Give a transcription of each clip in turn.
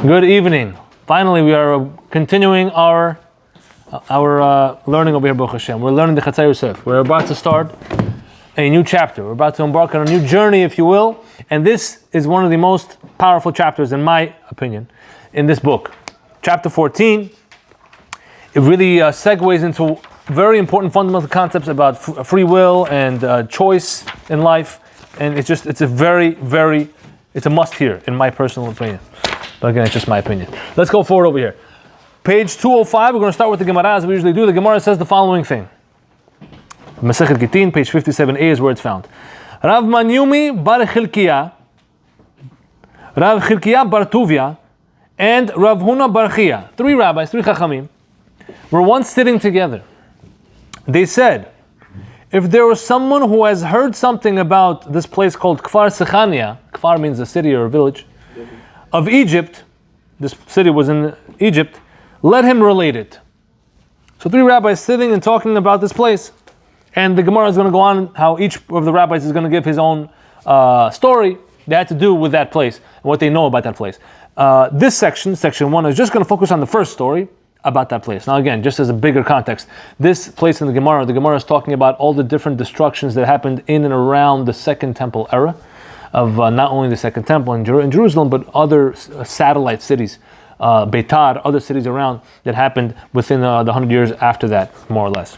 Good evening. Finally, we are continuing our learning over here, Baruch Hashem. We're learning the Chatzar Yosef. We're about to start a new chapter. We're about to embark on a new journey, if you will. And this is one of the most powerful chapters, in my opinion, in this book. Chapter 14. It really segues into very important fundamental concepts about free will and choice in life. And it's a must here, in my personal opinion. But again, it's just my opinion. Let's go forward over here. Page 205, we're going to start with the Gemara as we usually do. The Gemara says the following thing. Masechet Gittin, page 57a is where it's found. Rav Manyumi bar Chilkiya, Rav Chilkiya bar Tuvia, and Rav Huna bar Chia, three rabbis, three chachamim, were once sitting together. They said, if there was someone who has heard something about this place called Kfar Sechania, Kfar means a city or a village, of Egypt, this city was in Egypt, let him relate it. So three rabbis sitting and talking about this place. And the Gemara is going to go on how each of the rabbis is going to give his own story that had to do with that place and what they know about that place. This section 1, is just going to focus on the first story about that place. Now again, just as a bigger context, this place in the Gemara is talking about all the different destructions that happened in and around the Second Temple era of not only the Second Temple in Jerusalem, but other satellite cities, Beitar, other cities around that happened within the 100 years after that, more or less.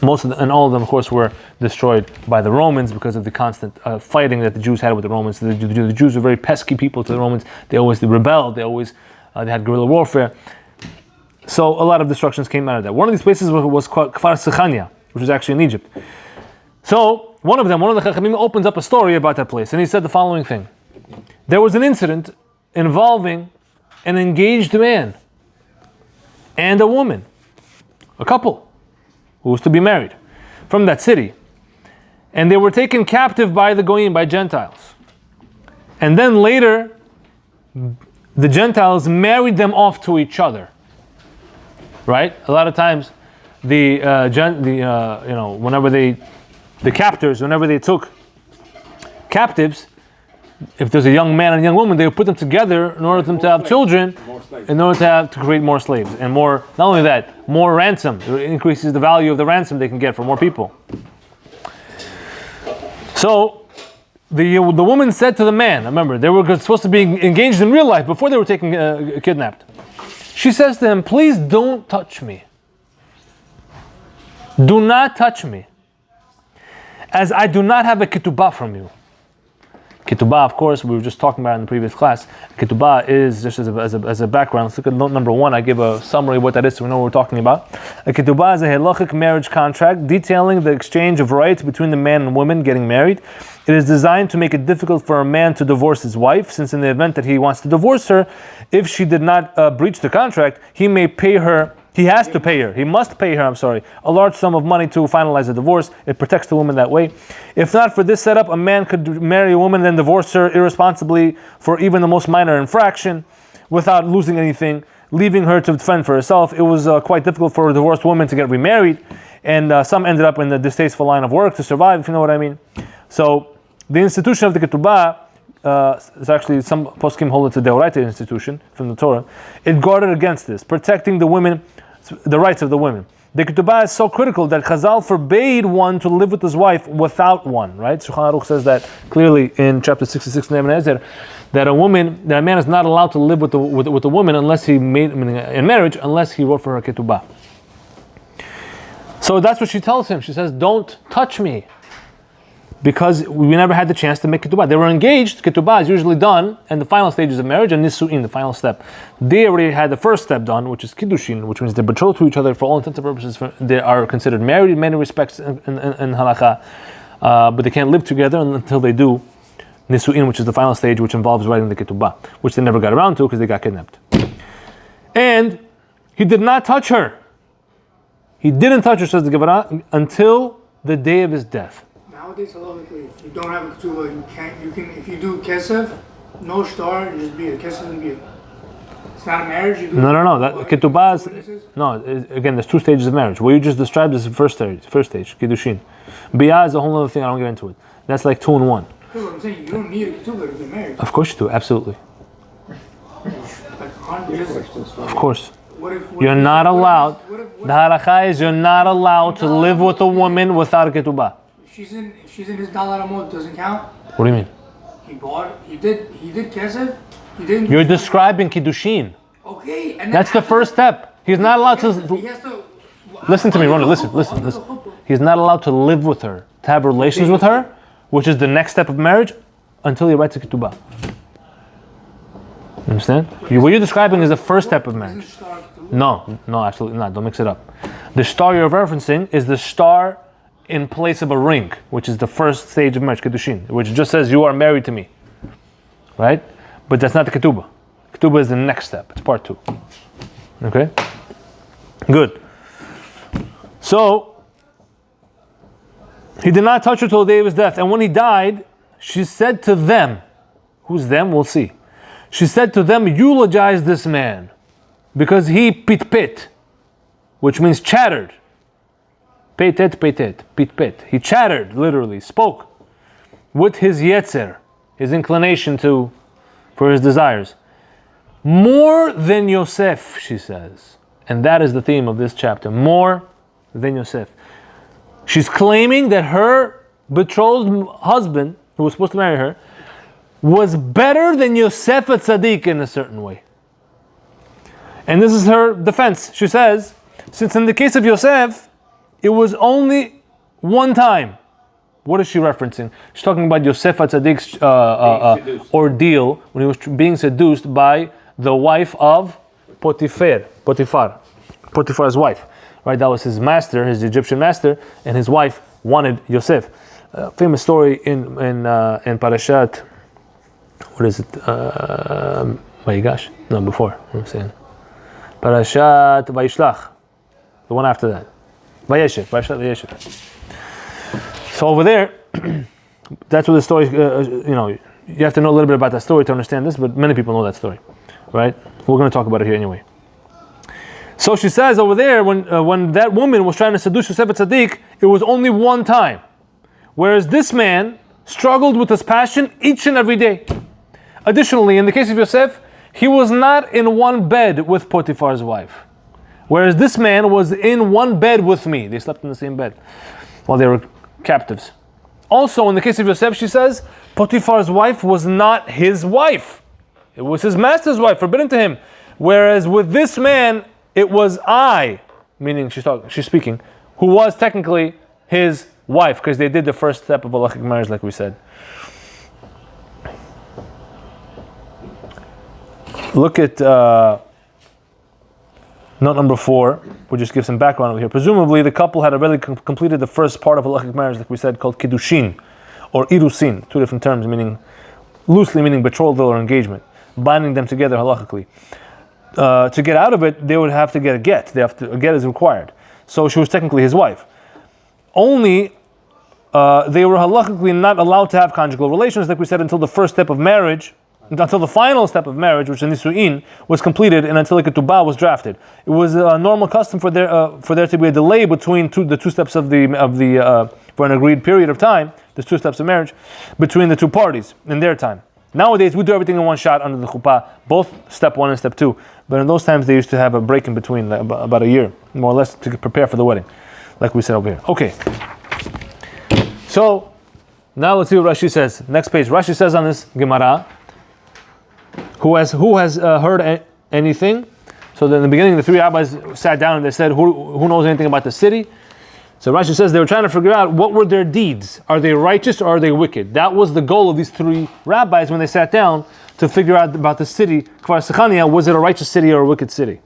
Most of them, and all of them, of course, were destroyed by the Romans because of the constant fighting that the Jews had with the Romans. The Jews were very pesky people to the Romans. They rebelled. They had guerrilla warfare. So a lot of destructions came out of that. One of these places was called Kfar Sechania, which was actually in Egypt. So one of the Chachamim opens up a story about that place, and he said the following thing. There was an incident involving an engaged man and a woman, a couple who was to be married from that city. And they were taken captive by the Goyim, by Gentiles. And then later, the Gentiles married them off to each other. Right? A lot of times, the captors, whenever they took captives, if there's a young man and a young woman, they would put them together in order for them to have children, in order to create more slaves. And more, not only that, more ransom. It increases the value of the ransom they can get for more people. So, the woman said to the man, remember, they were supposed to be engaged in real life before they were taken kidnapped. She says to him, please don't touch me. Do not touch me, as I do not have a ketubah from you. Ketubah, of course, we were just talking about in the previous class. Ketubah is, just as a background, let's look at note number 1. I give a summary of what that is so we know what we're talking about. A ketubah is a halachic marriage contract detailing the exchange of rights between the man and woman getting married. It is designed to make it difficult for a man to divorce his wife, since in the event that he wants to divorce her, if she did not breach the contract, he must pay her, a large sum of money to finalize the divorce. It protects the woman that way. If not for this setup, a man could marry a woman and then divorce her irresponsibly for even the most minor infraction without losing anything, leaving her to fend for herself. It was quite difficult for a divorced woman to get remarried, and some ended up in the distasteful line of work to survive, if you know what I mean. So the institution of the ketubah is actually, some poskim hold it's a deoraita institution from the Torah. It guarded against this, protecting the women, the rights of the women. The ketubah is so critical that Chazal forbade one to live with his wife without one. Right? Shulchan Aruch says that clearly in chapter 66 in Ibn Ezer, that a man is not allowed to live with a woman unless he in marriage, unless he wrote for her ketubah. So that's what she tells him. She says, "Don't touch me," because we never had the chance to make ketubah. They were engaged. Ketubah is usually done in the final stages of marriage, and nisu'in, the final step. They already had the first step done, which is kiddushin, which means they're betrothed to each other for all intents and purposes. They are considered married in many respects in halakha, but they can't live together until they do nisu'in, which is the final stage, which involves writing the ketubah, which they never got around to because they got kidnapped. And he did not touch her. He didn't touch her, says the Gemara, until the day of his death. Nowadays, halachically, if you don't have a ketubah, you can, if you do kesef, no shtar, just be a kesef and be a. It's not a marriage. No. That ketubah is again. There's 2 stages of marriage. What you just described is the first stage, kiddushin. Biyah is a whole other thing. I don't get into it. That's like 2 in 1. I'm saying you don't need a ketubah to get married. Of course you do. Absolutely. Of course. What You're not allowed. The halakha is you're not allowed to live with a woman without a ketubah. If she's in his dalar amot, doesn't count. What do you mean? He did kesef. He didn't. You're describing kiddushin. Okay, and That's the first step. He's not allowed to. He has to. Listen to me, Ronald. Listen. He's not allowed to live with her, to have relations with her, which is the next step of marriage, until he writes a ketubah. Understand? What you're describing is the first step of marriage. No, absolutely not. Don't mix it up. The star you're referencing is the star in place of a ring, which is the first stage of marriage, kiddushin, which just says you are married to me, right? But that's not the ketubah. Ketubah is the next step. It's part 2. Okay? Good. So, he did not touch her till the day of his death. And when he died, she said to them, who's them? We'll see. She said to them, eulogize this man, because he pit, which means chattered. Pit. He chattered, literally, spoke with his yetzer, his inclination for his desires. More than Yosef, she says. And that is the theme of this chapter. More than Yosef. She's claiming that her betrothed husband, who was supposed to marry her, was better than Yosef HaTzadik in a certain way. And this is her defense. She says, since in the case of Yosef, it was only one time. What is she referencing? She's talking about Yosef HaTzadik's ordeal when he was being seduced by the wife of Potiphar's wife. Right, that was his master, his Egyptian master, and his wife wanted Yosef. Famous story in Parashat. What is it? Vayigash? No, before. I'm saying. Parashat Vayishlach. The one after that. Parashat Vayeshev. So over there, that's what the story, you have to know a little bit about that story to understand this, but many people know that story, right? We're going to talk about it here anyway. So she says over there, when that woman was trying to seduce Yosef HaTzadik, it was only one time. Whereas this man struggled with his passion each and every day. Additionally, in the case of Yosef, he was not in one bed with Potiphar's wife. Whereas this man was in one bed with me. They slept in the same bed while they were captives. Also, in the case of Yosef, she says, Potiphar's wife was not his wife. It was his master's wife, forbidden to him. Whereas with this man, it was I, meaning she's speaking, who was technically his wife, because they did the first step of halachic marriage, like we said. Look at note number 4. We'll just give some background over here. Presumably, the couple had already completed the first part of halachic marriage, like we said, called kiddushin or irusin, 2 different terms, loosely meaning betrothal or engagement, binding them together halachically. To get out of it, they would have to get a get. A get is required. So she was technically his wife. Only they were halachically not allowed to have conjugal relations, like we said, until the first step of marriage, until the final step of marriage, which is nisu'in, was completed, and until a ketubah was drafted. It was a normal custom for there to be a delay between the two steps of the for an agreed period of time. There's 2 steps of marriage between the 2 parties in their time. Nowadays, we do everything in one shot under the chuppah, both step 1 and step 2. But in those times, they used to have a break in between, about a year, more or less, to prepare for the wedding, like we said over here. Okay. So, now let's see what Rashi says. Next page. Rashi says on this Gemara, who has heard anything? So then in the beginning, the 3 rabbis sat down and they said, who knows anything about the city? So Rashi says they were trying to figure out what were their deeds. Are they righteous or are they wicked? That was the goal of these 3 rabbis when they sat down to figure out about the city. Kfar Sechania, was it a righteous city or a wicked city?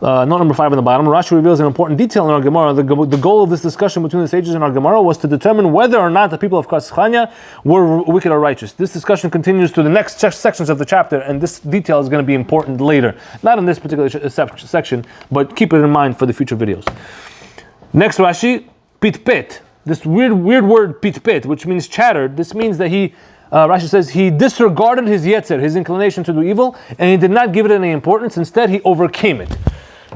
Note number 5 on the bottom. Rashi reveals an important detail in our Gemara. The goal of this discussion between the sages in our Gemara was to determine whether or not the people of Kfar Sechania were wicked or righteous. This discussion continues to the next sections of the chapter, and this detail is going to be important later. Not in this particular section, but keep it in mind for the future videos. Next Rashi, pit. This weird word pit, which means chattered. This means that Rashi says he disregarded his yetzer, his inclination to do evil, and he did not give it any importance. Instead, he overcame it.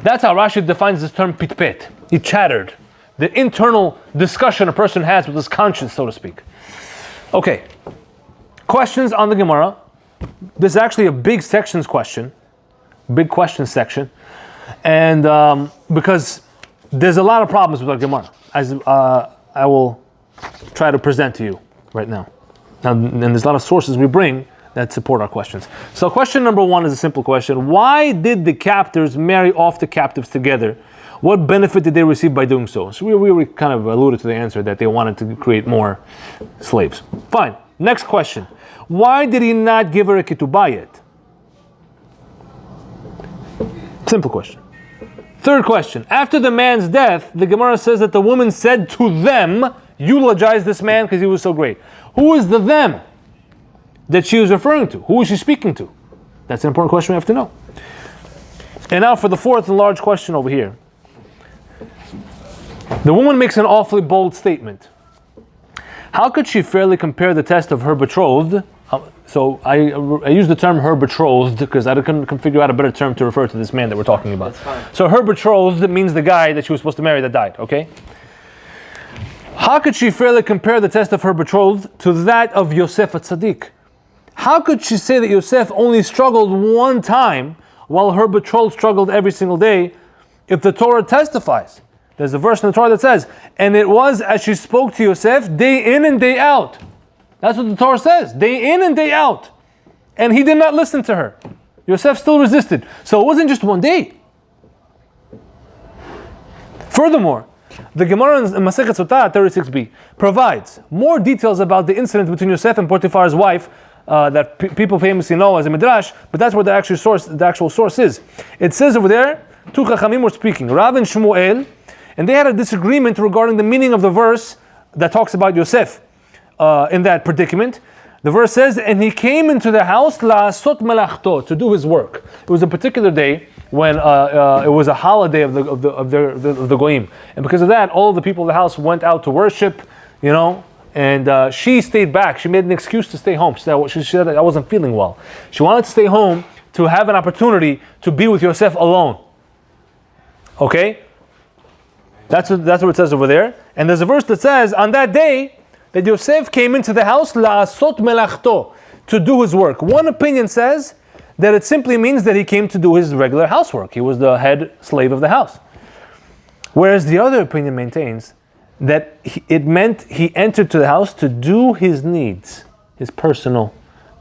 That's how Rashi defines this term pit. He chattered. The internal discussion a person has with his conscience, so to speak. Okay. Questions on the Gemara. This is actually a big sections question. big question section, and because there's a lot of problems with our Gemara, as I will try to present to you right now. And there's a lot of sources we bring that support our questions. So question number one is a simple question. Why did the captors marry off the captives together? What benefit did they receive by doing so? So we kind of alluded to the answer that they wanted to create more slaves. Fine. Next question. Why did he not give her a ketubah yet? Simple question. Third question. After the man's death, the Gemara says that the woman said to them, eulogize this man because he was so great. Who is the them that she was referring to? Who is she speaking to? That's an important question we have to know. And now for the fourth and large question over here. The woman makes an awfully bold statement. How could she fairly compare the test of her betrothed? So I use the term her betrothed because I couldn't figure out a better term to refer to this man that we're talking about. So her betrothed means the guy that she was supposed to marry that died, okay? How could she fairly compare the test of her betrothed to that of Yosef HaTzadik? How could she say that Yosef only struggled one time while her betrothed struggled every single day if the Torah testifies? There's a verse in the Torah that says, and it was as she spoke to Yosef day in and day out. That's what the Torah says, day in and day out. And he did not listen to her. Yosef still resisted. So it wasn't just one day. Furthermore, the Gemara in Masechet Sotah 36b provides more details about the incident between Yosef and Potiphar's wife that people famously know as a midrash, but that's where the actual source is. It says over there, two Chachamim were speaking, Rav and Shmuel, and they had a disagreement regarding the meaning of the verse that talks about Yosef in that predicament. The verse says, and he came into the house la'asot melachto, to do his work. It was a particular day when it was a holiday of the Goyim, and because of that, all of the people of the house went out to worship, and she stayed back. She made an excuse to stay home. She said I wasn't feeling well. She wanted to stay home to have an opportunity to be with Yosef alone. Okay? That's what it says over there. And there's a verse that says, on that day, that Yosef came into the house, la'asot melachto, to do his work. One opinion says that it simply means that he came to do his regular housework. He was the head slave of the house. Whereas the other opinion maintains that it meant he entered to the house to do his needs, his personal,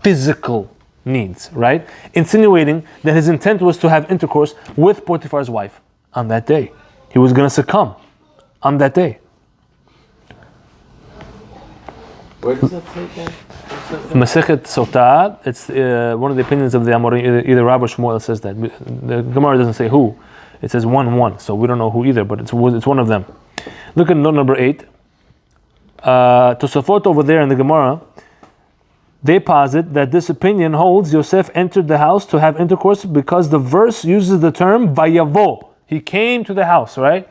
physical needs, right? Insinuating that his intent was to have intercourse with Potiphar's wife on that day. He was going to succumb on that day. Where does that say that? Masechet Sotah, it's one of the opinions of the Amorim, either Rab or Shmuel says that. The Gemara doesn't say who. It says 1-1, so we don't know who either, but it's one of them. Look at note number 8. Tosafot over there in the Gemara, they posit that this opinion holds Yosef entered the house to have intercourse because the verse uses the term vayavo. He came to the house, right?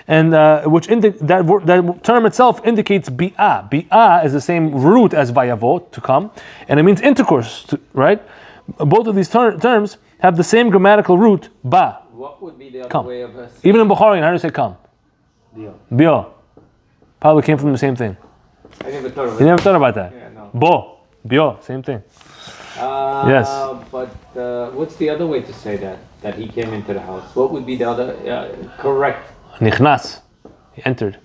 And that term itself indicates bi'ah. Bi'ah is the same root as vayavo, to come, and it means intercourse, right? Both of these terms have the same grammatical root, ba. What would be the other Come. way of us? Even in Bukhari, how do you say come? Bio. Probably came from the same thing. I never thought of it. You never thought about that? Yeah, no. Bo. Bio. Same thing. Yes. But what's the other way to say that? That he came into the house? What would be the other correct? Nichnas. He entered.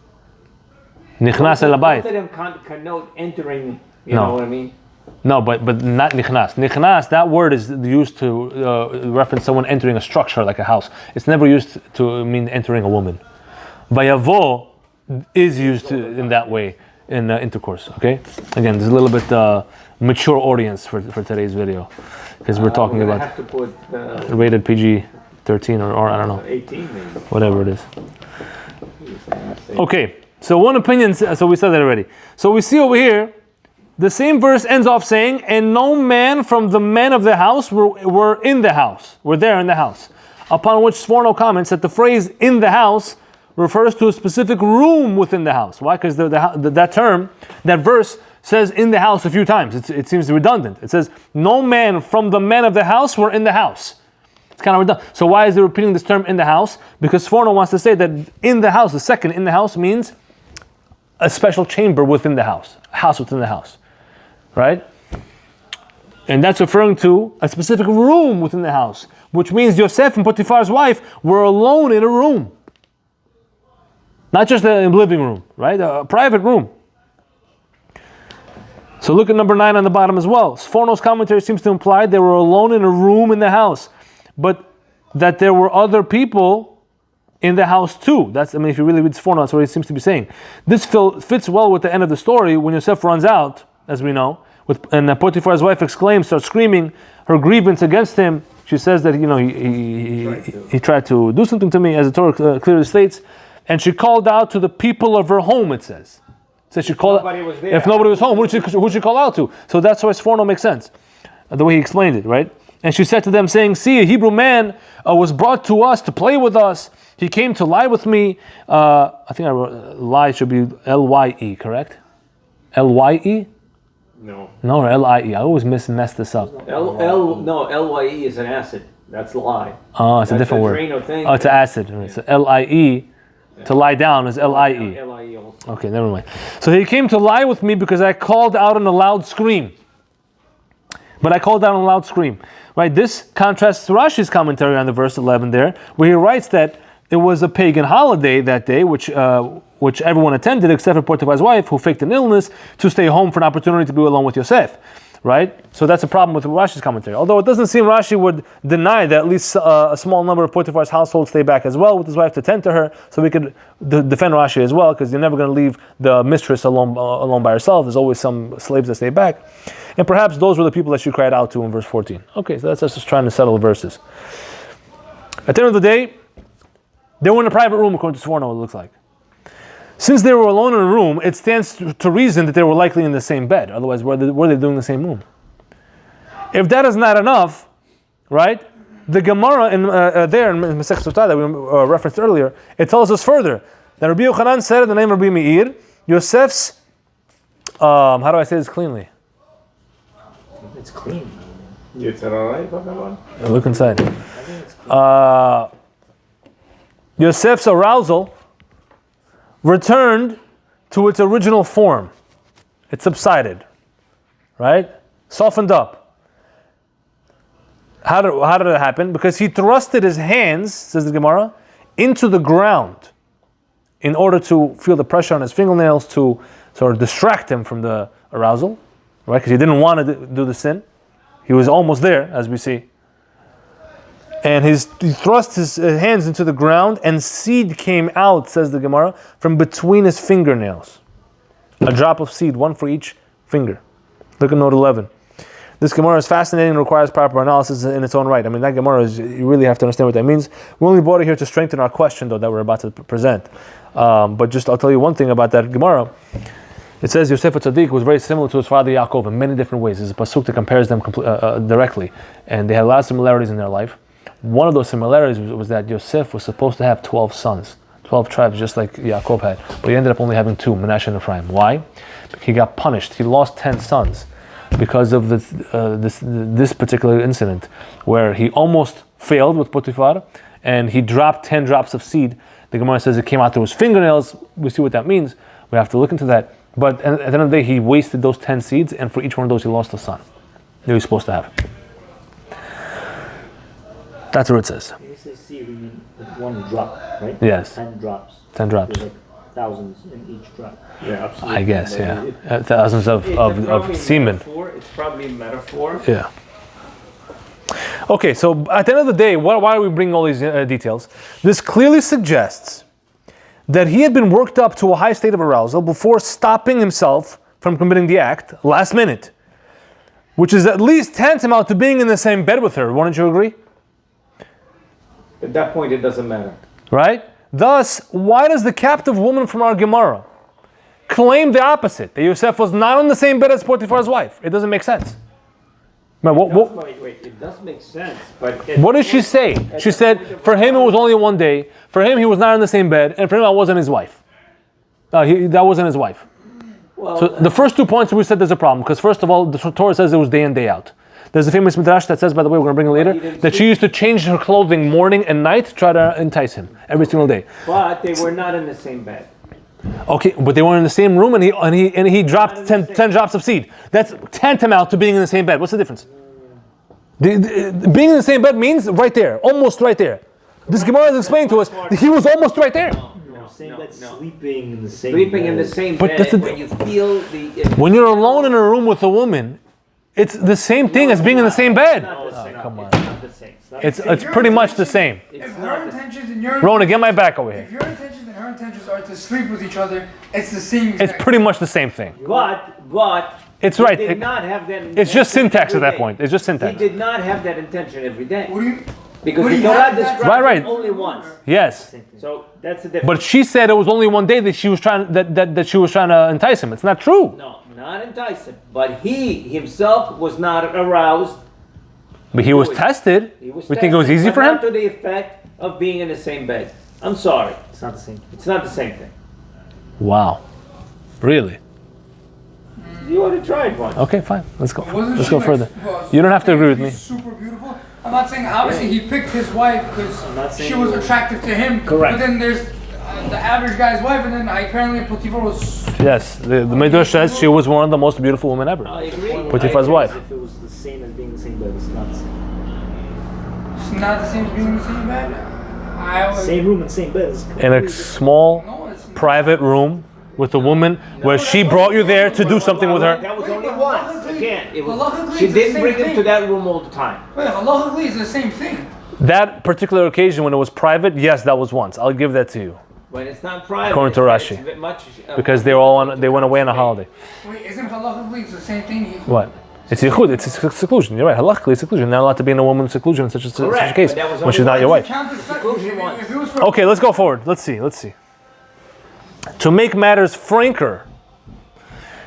Nichnas el Both habayit. of them connote entering, you know what I mean? No, but not nichnas. Nichnas, that word is used to reference someone entering a structure like a house. It's never used to mean entering a woman. Vayavo is used in that way in intercourse. Okay. Again, there's a little bit mature audience for today's video because we're talking about have to put rated PG-13 or I don't know, 18 maybe. whatever it is. Okay. So one opinion. So we said that already. So we see over here. The same verse ends off saying, and no man from the men of the house were in the house, were there in the house. Upon which Sforno comments that the phrase in the house refers to a specific room within the house. Why? Because that term, that verse says in the house a few times. It seems redundant. It says, no man from the men of the house were in the house. It's kind of redundant. So why is it repeating this term in the house? Because Sforno wants to say that in the house, the second in the house means a special chamber within the house, a house within the house. Right? And that's referring to a specific room within the house, which means Yosef and Potiphar's wife were alone in a room. Not just a living room, right? A private room. So look at number 9 on the bottom as well. Sforno's commentary seems to imply they were alone in a room in the house, but that there were other people in the house too. If you really read Sforno, that's what he seems to be saying. This fits well with the end of the story when Yosef runs out, as we know, and Potiphar's wife exclaims, starts screaming her grievance against him. She says that he tried to do something to me, as the Torah clearly states, and she called out to the people of her home. It says. If nobody was home, who'd she call out to? So that's why Sforno makes sense, the way he explained it, right? And she said to them, saying, "See, a Hebrew man was brought to us to play with us. He came to lie with me." I think I wrote lie should be L-Y-E, correct? L-Y-E? No, or L-I-E. I always mess this up. L-Y-E is an acid. That's lie. Oh, it's a different word. Oh, it's an acid. Right. So L-I-E, to lie down is L-I-E. L-I-E also. Okay, never mind. So he came to lie with me because I called out in a loud scream. Right? This contrasts to Rashi's commentary on the verse 11 there, where he writes that it was a pagan holiday that day, which everyone attended except for Potiphar's wife, who faked an illness to stay home for an opportunity to be alone with Yosef. Right? So that's a problem with Rashi's commentary. Although it doesn't seem Rashi would deny that at least a small number of Potiphar's household stay back as well with his wife to tend to her, so we could defend Rashi as well, because you're never going to leave the mistress alone by herself. There's always some slaves that stay back. And perhaps those were the people that she cried out to in verse 14. Okay, so that's just trying to settle the verses. At the end of the day, they were in a private room, according to Sforno, it looks like. Since they were alone in a room, it stands to reason that they were likely in the same bed. Otherwise, were they doing the same room? If that is not enough, right? The Gemara in Masech Sotah that we referenced earlier, it tells us further that Rabbi Yochanan said in the name of Rabbi Meir, Yosef's, how do I say this cleanly? It's clean. Is it all right, Bhagavan? Look inside. Yosef's arousal returned to its original form. It subsided, right? Softened up. How did it happen? Because he thrusted his hands, says the Gemara, into the ground in order to feel the pressure on his fingernails to sort of distract him from the arousal, right? Because he didn't want to do the sin. He was almost there, as we see. And he thrust his hands into the ground, and seed came out, says the Gemara, from between his fingernails. A drop of seed, one for each finger. Look at note 11. This Gemara is fascinating and requires proper analysis in its own right. I mean, that Gemara you really have to understand what that means. We only brought it here to strengthen our question, though, that we're about to present. But just I'll tell you one thing about that Gemara. It says Yosef HaTzadik was very similar to his father Yaakov in many different ways. There's a pasuk that compares them directly. And they had a lot of similarities in their life. One of those similarities was that Yosef was supposed to have 12 sons, 12 tribes, just like Yaakov had. But he ended up only having 2, Menashe and Ephraim. Why? He got punished. He lost 10 sons because of this particular incident, where he almost failed with Potiphar, and he dropped 10 drops of seed. The Gemara says it came out through his fingernails. We see what that means. We have to look into that. But at the end of the day, he wasted those 10 seeds, and for each one of those, he lost a son that he was supposed to have. That's what it says. You say seed, you mean one drop, right? Yes. 10 drops. 10 drops. There's like thousands in each drop. Yeah, absolutely. I guess, yeah. Thousands of semen. It's probably a metaphor. Yeah. Okay, so at the end of the day, why are we bringing all these details? This clearly suggests that he had been worked up to a high state of arousal before stopping himself from committing the act last minute, which is at least tantamount to being in the same bed with her. Wouldn't you agree? At that point, it doesn't matter. Right? Thus, why does the captive woman from our Gemara claim the opposite, that Yosef was not on the same bed as Potiphar's wife? It doesn't make sense. Wait, it does make sense, but... What did she say? She said, for him it was only one day, for him he was not in the same bed, and for him I wasn't his wife. That wasn't his wife. Well, So the first 2 points we said there's a problem, because first of all, the Torah says it was day in, day out. There's a famous midrash that says, by the way, we're going to bring it later, that she used to change her clothing morning and night to try to entice him every single day. But they were not in the same bed. Okay, but they were in the same room, and he dropped 10 drops of seed. That's tantamount to being in the same bed. What's the difference? Being in the same bed means right there, almost right there. This Gemara is explaining to us that he was almost right there. Same bed, sleeping in the same Sleeping in bed. the same But bed that's the- when you feel the... When you're alone in a room with a woman, it's the same thing as being in the same bed. Not the same. come on. It's not the same. It's pretty much the same. If her intentions and your Rona, get my back over if here. your intentions and her intentions are to sleep with each other, it's the same. It's exact- pretty much the same thing. But It's he right. did not have that It's just intention syntax at every that day. point. It's just He syntax. did not have that intention every day. What do you? Because But the he Torah had that- describes Right. it only once. Yes. Same thing. So that's the difference. But she said it was only one day that she was trying that she was trying to entice him. It's not true. No, not entice him. But he himself was not aroused. But he was tested. He was We think it was tested, easy but for him? not to the effect of being in the same bed. I'm sorry. It's not the same. It's not the same thing. Wow. Really? You ought to try it once. Okay, fine. Let's go. Wasn't Let's she go like, further. well, You don't have to agree with me. Super beautiful. I'm not saying obviously he picked his wife not because saying she was you- attractive to him. Correct. But then there's the average guy's wife, and then apparently Potiphar was. Yes, the Midrash says she was one of the most beautiful women ever. I agree. Potiphar's wife. If it was the same as being in the same bed, it's not the same. It's not the same as being in the same bed. I was. Same room and same bed. It's In completely a different. small, No, it's not. private room with a woman where she brought you there to do something with her. That was only Wait, once. halachically- Again, it was. halachically She it's the didn't same bring him thing. to that room all the time. Wait, halachically it's the same thing. That particular occasion when it was private, yes, that was once. I'll give that to you. When it's not private. According to it's Rashi. very much, Because they went away on a holiday. Wait, isn't halachically it's the same thing? What? It's yichud, it's seclusion. You're right. Halachically, it's seclusion. You're not allowed to be in a woman's seclusion in such a Correct, case but that was when she's only not your once. wife. Count as Seclusion once. if it was for Okay, let's go forward. Let's see. To make matters franker,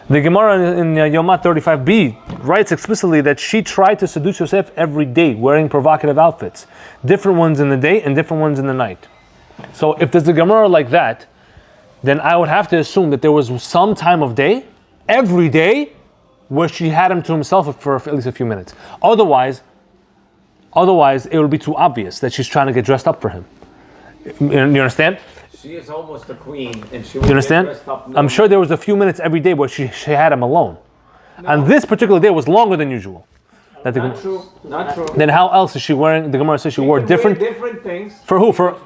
the Gemara in Yoma 35b writes explicitly that she tried to seduce Yosef every day, wearing provocative outfits, different ones in the day and different ones in the night. So if there's a Gemara like that, then I would have to assume that there was some time of day, every day, where she had him to himself for at least a few minutes. Otherwise, it would be too obvious that she's trying to get dressed up for him. You understand? She is almost a queen, and she Do you understand? I'm sure there was a few minutes every day where she had him alone. And this particular day was longer than usual. That the, Not true. Not true. then how else is she wearing? The Gemara says she wore You can wear different. different things. For who? For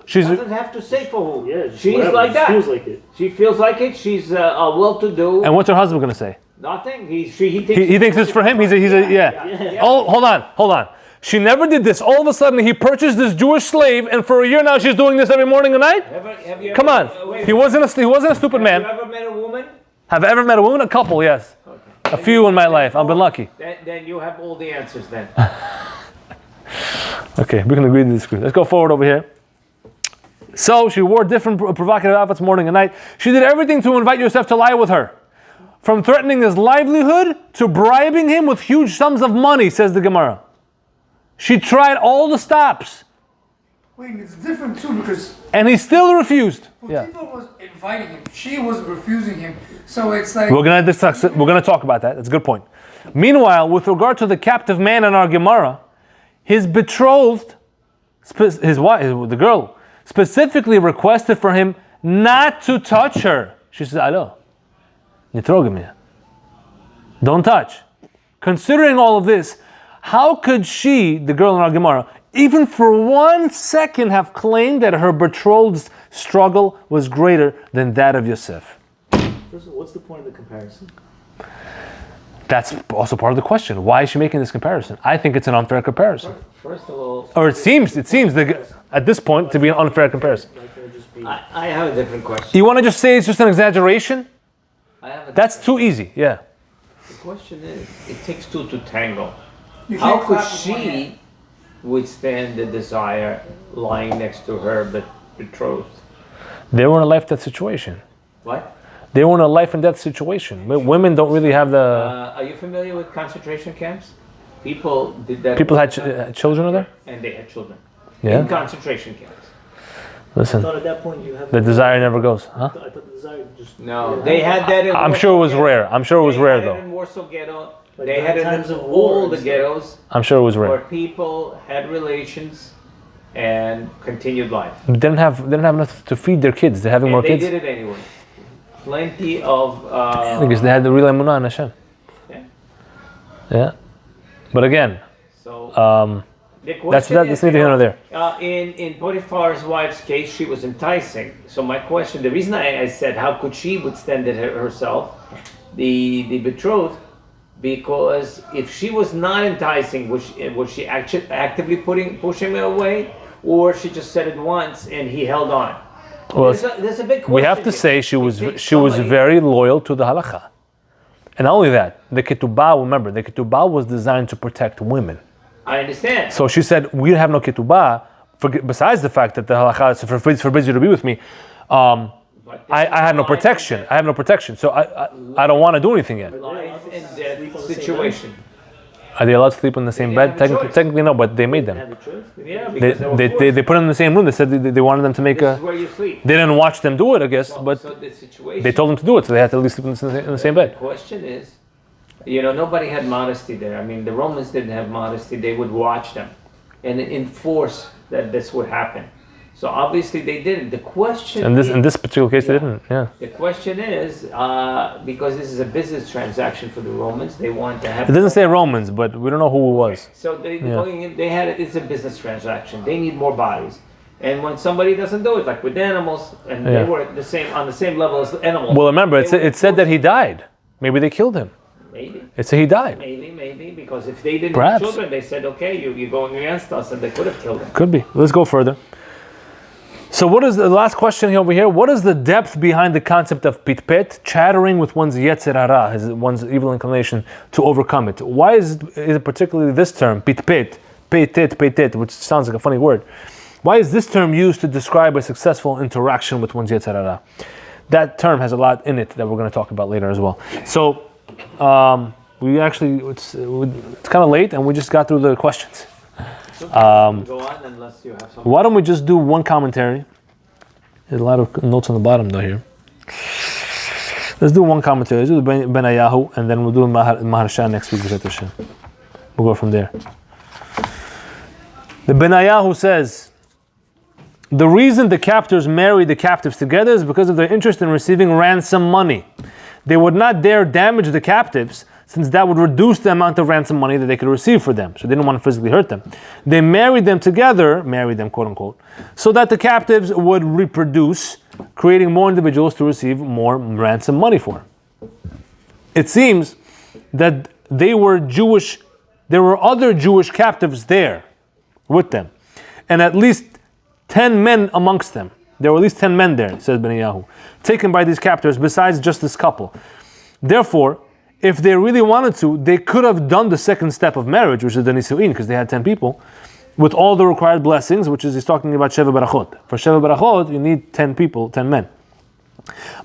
she's. Doesn't have to say for who. Yeah, just She's whatever, like she that. feels like it. She feels like it. She's well-to-do. And what's her husband gonna say? Nothing. He thinks. He thinks it's for him. He's a yeah. Yeah. Oh, hold on. She never did this. All of a sudden, he purchased this Jewish slave, and for a year now, she's doing this every morning and night. Have you Come ever, on, wait, he wasn't a stupid Have man. you ever met a woman? Have I ever met a woman? A couple, yes. A few in my life. I've been lucky. Then you have all the answers. Then. Okay, we can agree to disagree. Let's go forward over here. So she wore different provocative outfits morning and night. She did everything to invite Yosef to lie with her. From threatening his livelihood to bribing him with huge sums of money, says the Gemara. She tried all the stops. Wait, it's different too because And he still refused. Yeah. Potiphar was inviting him. She was refusing him. So it's like We're gonna talk about that. That's a good point. Meanwhile, with regard to the captive man in our Gemara, his betrothed, his wife, the girl, specifically requested for him not to touch her. She says, "Alo, nitrogim, don't touch." Considering all of this, how could she, the girl in our Gemara, even for 1 second have claimed that her betrothed's struggle was greater than that of Yosef? First of all, what's the point of the comparison? That's also part of the question. Why is she making this comparison? I think it's an unfair comparison. First of all, Or it seems at this point to be an unfair comparison. Like, can it just be? I have a different question. You want to just say it's just an exaggeration? That's The too easy. Yeah. question is, it takes two to tango. you How can't could clap with one hand. she withstand the desire lying next to her betrothed? They were in a life death situation. What? They were in a life and death situation. Women don't really have the. Are you familiar with concentration camps? People did that. People had children of there? and they had children in Yeah. concentration camps. I Listen, thought at that point you have the desire never goes, huh? I thought the desire just. No, they had that. In I'm sure it was Warsaw rare. I'm sure it was Ghetto. rare They had it though. in Warsaw Ghetto. Like They had it times in of all war the and ghettos I'm sure it was where rare. people had relations and continued life. They didn't have enough to feed their kids. They're having And more they kids. did it anyway. Plenty of. Because they had the real emunah in Hashem. Yeah. Yeah. But again, So the question that's is, neither here nor there. in Potiphar's wife's case, she was enticing. So my question, the reason I said how could she withstand it herself, the betrothed, because if she was not enticing, was she actually actively pushing him away, or she just said it once and he held on? Well, there's a big question. we have to say she was very loyal to the halakha. And not only that, the ketubah, remember, the ketubah was designed to protect women. I understand. So she said, we have no ketubah, besides the fact that the halakha forbids you to be with me. I had no protection. I have no protection. So I don't want to do anything yet. Life and death situation. Are they allowed to sleep in the same bed? Technically no, but they made them. Yeah, because They put them in the same room. They said they wanted them to make this is where you sleep. They didn't watch them do it, I guess, but So the situation. they told them to do it, so they had to at least sleep in the same The bed. question is, nobody had modesty there. I mean, the Romans didn't have modesty. They would watch them and enforce that this would happen. So obviously they did it. The question In this particular case, they didn't. Yeah. The question is, because this is a business transaction for the Romans, they want to have. It doesn't say Romans, but we don't know who it was. So they had it. It's a business transaction. They need more bodies, and when somebody doesn't do it, like with animals, and they were on the same level as the animals. Well, remember, it said that he died. Maybe they killed him. Maybe. It said he died. Maybe, because if they didn't Perhaps. have children, they said, okay, you're going against us, and they could have killed him. Could be. Let's go further. So what is the last question here over here? What is the depth behind the concept of pitpet, chattering with one's yetzer hara, one's evil inclination, to overcome it? Why is it particularly this term, pitpet, peitet, which sounds like a funny word? Why is this term used to describe a successful interaction with one's yetzer hara? That term has a lot in it that we're going to talk about later as well. So it's kind of late and we just got through the questions. Go on unless you have something. Why don't we just do one commentary? There's a lot of notes on the bottom though here. Let's do one commentary. Let's do the Benayahu, and then we'll do Maharsha next week. We'll go from there. The Benayahu says, the reason the captors married the captives together is because of their interest in receiving ransom money. They would not dare damage the captives, since that would reduce the amount of ransom money that they could receive for them. So they didn't want to physically hurt them. They married them together, quote unquote, so that the captives would reproduce, creating more individuals to receive more ransom money for. It seems that they were Jewish, there were other Jewish captives there with them, and at least 10 men amongst them. There were at least 10 men there, says Benayahu, taken by these captors besides just this couple. Therefore, if they really wanted to, they could have done the second step of marriage, which is the Nisu'in, because they had 10 people, with all the required blessings, which is he's talking about Sheva Barachot. For Sheva Barachot, you need 10 people, 10 men.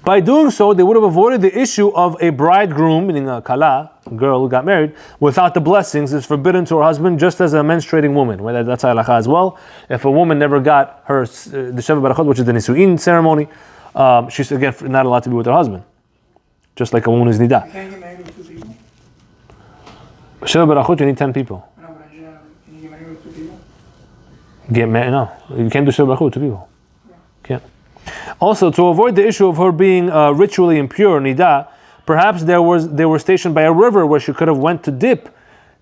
By doing so, they would have avoided the issue of a bridegroom, meaning a kala, a girl who got married, without the blessings is forbidden to her husband, just as a menstruating woman. Well, that's halakha as well. If a woman never got her the Sheva Barachot, which is the Nisu'in ceremony, she's again not allowed to be with her husband. Just like a woman is nidah. You can't get married with 2 people. Sheva Barachot, you need 10 people. No, but can you get married with 2 people? Get married? No, you can't do Sheva Barachot with 2 people. Can't. Also, to avoid the issue of her being ritually impure, nidah, perhaps they were stationed by a river where she could have went to dip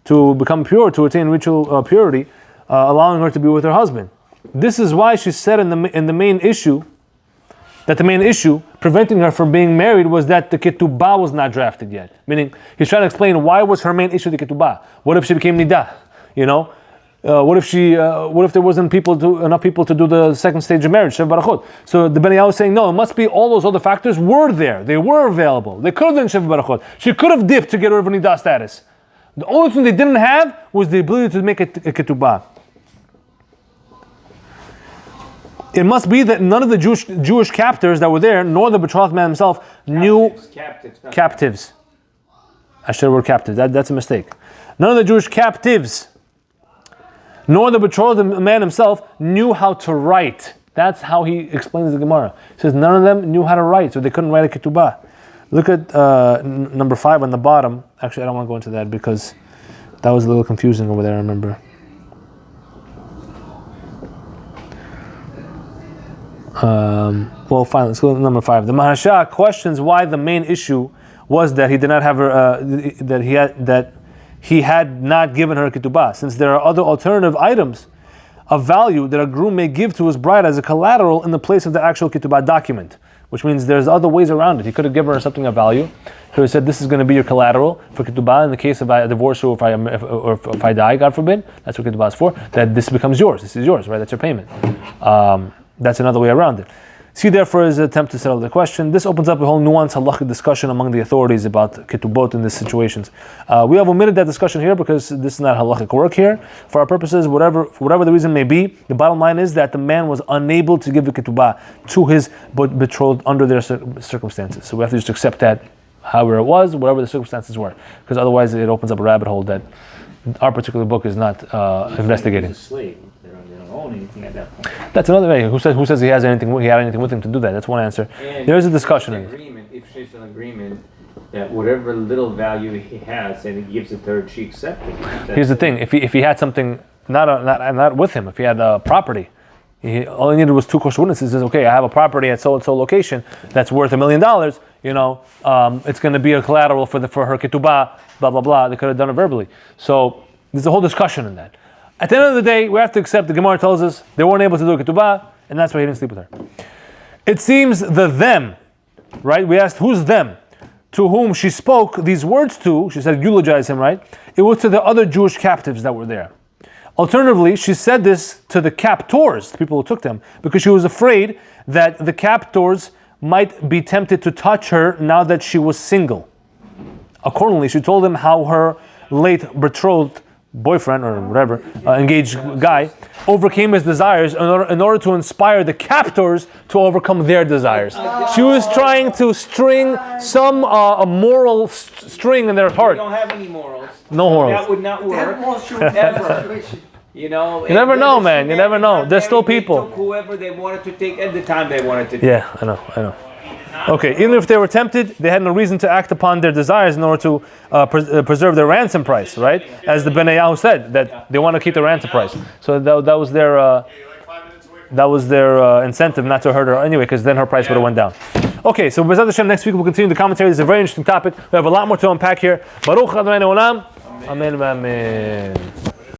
to become pure, to attain ritual purity, allowing her to be with her husband. This is why she said in the main issue that the main issue preventing her from being married was that the ketubah was not drafted yet. Meaning, he's trying to explain why was her main issue the ketubah. What if she became nidah? What if there wasn't enough people to do the second stage of marriage, Shev Barachot? So the Benayahu is saying, no, it must be all those other factors were there. They were available. They could have done Shev Barachot. She could have dipped to get rid of nidah status. The only thing they didn't have was the ability to make a ketubah. It must be that none of the Jewish captors that were there, nor the betrothed man himself, knew captives. I should have word captive. That's a mistake. None of the Jewish captives, nor the betrothed man himself, knew how to write. That's how he explains the Gemara. He says none of them knew how to write, so they couldn't write a ketubah. Look at number 5 on the bottom. Actually, I don't want to go into that because that was a little confusing over there, I remember. Fine, let's go to number 5. The Maharsha questions why the main issue was that he did not have her, that he had not given her ketubah, since there are other alternative items of value that a groom may give to his bride as a collateral in the place of the actual ketubah document, which means there's other ways around it. He could have given her something of value. He would have said, this is going to be your collateral for ketubah in the case of I divorce you, or if I die, God forbid. That's what ketubah is for. That this becomes yours. This is yours, right? That's your payment. That's another way around it. See, therefore, is an attempt to settle the question. This opens up a whole nuanced halachic discussion among the authorities about ketubot in these situations. We have omitted that discussion here because this is not halachic work here. For our purposes, whatever the reason may be, the bottom line is that the man was unable to give the ketubah to his betrothed under their circumstances. So we have to just accept that however it was, whatever the circumstances were, because otherwise it opens up a rabbit hole that our particular book is not investigating. He's a slave. They don't own anything at that point. That's another way. Who says he had anything with him to do that? That's one answer. And there is a discussion in it. Agreement, if she's an agreement that whatever little value he has and he gives it to her, she accepts it. Here's the thing: if he had something not with him, if he had property, all he needed was two kosher witnesses. He says, okay, I have a property at so and so location that's worth $1 million. It's going to be a collateral for her ketubah. Blah blah blah. They could have done it verbally. So there's a whole discussion in that. At the end of the day, we have to accept the Gemara tells us they weren't able to do a ketubah, and that's why he didn't sleep with her. It seems the them, right? We asked who's them, to whom she spoke these words to. She said eulogize him, right? It was to the other Jewish captives that were there. Alternatively, she said this to the captors, the people who took them, because she was afraid that the captors might be tempted to touch her now that she was single. Accordingly, she told them how her late betrothed boyfriend or whatever, engaged guy, overcame his desires in order to inspire the captors to overcome their desires. She was trying to string some moral string in their heart. We don't have any morals. No morals. That would not work ever. You never know, man. You never know. There's still people. They took whoever they wanted to take at the time they wanted to take. Yeah, I know. Okay, even if they were tempted, they had no reason to act upon their desires in order to preserve their ransom price, right? As the Bnei Yahu said, that they want to keep the ransom price. So that was their incentive not to hurt her anyway, because then her price would have went down. Okay, so B'ezrat Hashem, next week we'll continue the commentary. This is a very interesting topic. We have a lot more to unpack here. Baruch Adonai Olam. Amen. Amen.